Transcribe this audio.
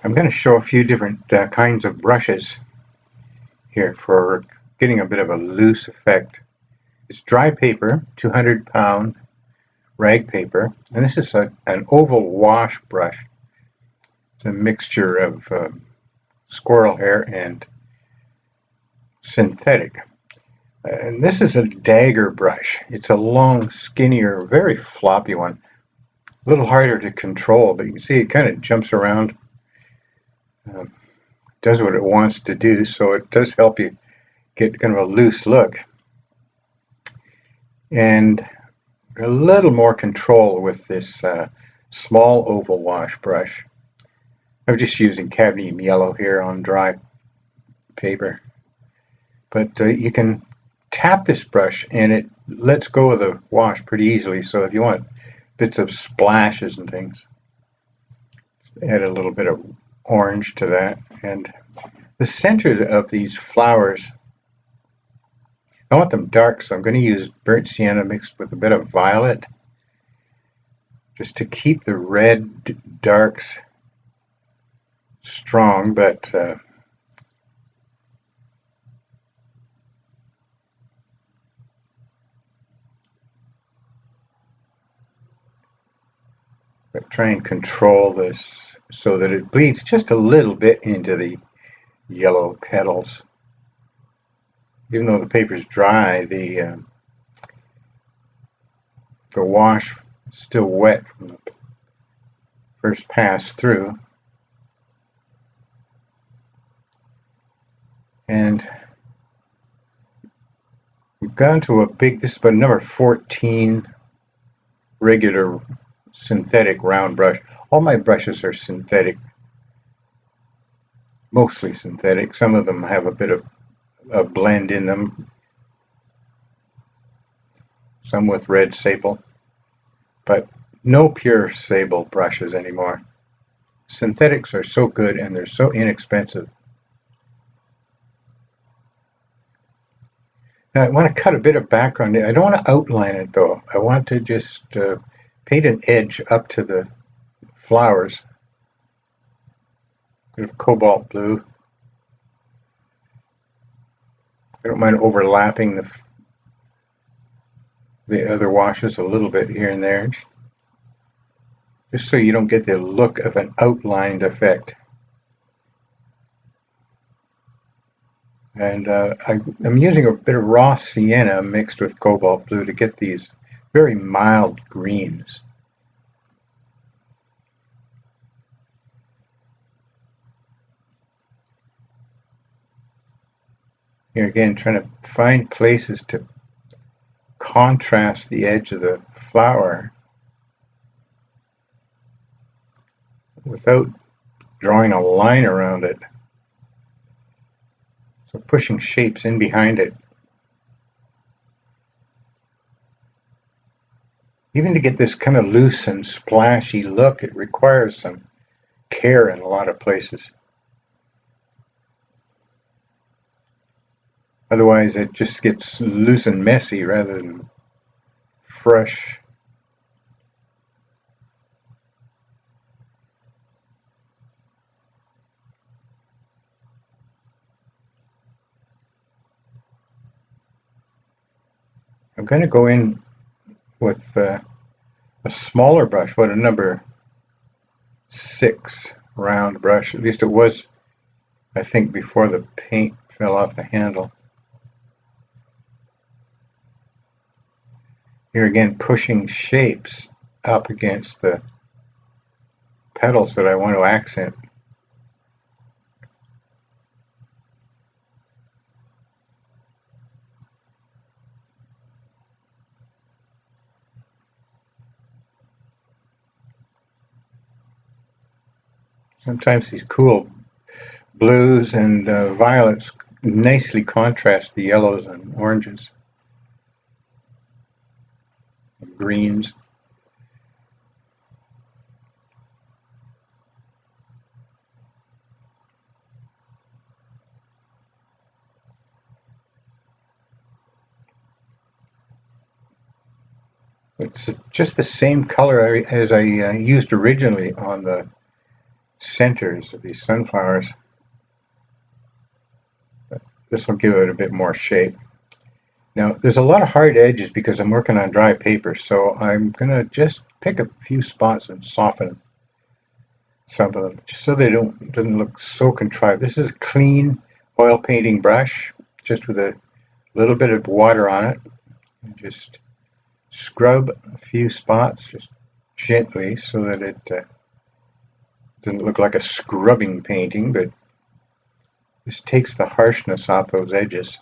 I'm going to show a few different kinds of brushes here for getting a bit of a loose effect. It's dry paper, 200-pound rag paper, and this is an oval wash brush. It's a mixture of squirrel hair and synthetic. And this is a dagger brush. It's a long, skinnier, very floppy one. A little harder to control, but you can see it kind of jumps around. Does what it wants to do, so it does help you get kind of a loose look. And a little more control with this small oval wash brush. I'm just using cadmium yellow here on dry paper. But you can tap this brush and it lets go of the wash pretty easily, so if you want bits of splashes and things, add a little bit of orange to that. And the center of these flowers, I want them dark, so I'm going to use burnt sienna mixed with a bit of violet just to keep the red darks strong, but try and control this so that it bleeds just a little bit into the yellow petals. Even though the paper is dry, the wash is still wet from the first pass through. And we've gone to a big, this is about number 14 regular synthetic round brush. All my brushes are synthetic, mostly synthetic. Some of them have a bit of a blend in them, some with red sable, but no pure sable brushes anymore. Synthetics are so good and they're so inexpensive. Now I want to cut a bit of background. I don't want to outline it though. I want to just paint an edge up to the flowers. A bit of cobalt blue. I don't mind overlapping the other washes a little bit here and there, just so you don't get the look of an outlined effect. And I'm using a bit of raw sienna mixed with cobalt blue to get these very mild greens. Here again, trying to find places to contrast the edge of the flower without drawing a line around it. So pushing shapes in behind it. Even to get this kind of loose and splashy look, it requires some care in a lot of places. Otherwise, it just gets loose and messy rather than fresh. I'm going to go in with a smaller brush, what, a number 6 round brush. At least it was, I think, before the paint fell off the handle. Here again, pushing shapes up against the petals that I want to accent. Sometimes these cool blues and violets nicely contrast the yellows and oranges, and greens. It's just the same color as I used originally on the centers of these sunflowers. This will give it a bit more shape. Now, there's a lot of hard edges because I'm working on dry paper, so I'm going to just pick a few spots and soften some of them, just so they doesn't look so contrived. This is a clean oil painting brush, just with a little bit of water on it. And just scrub a few spots, just gently, so that it doesn't look like a scrubbing painting, but just takes the harshness off those edges.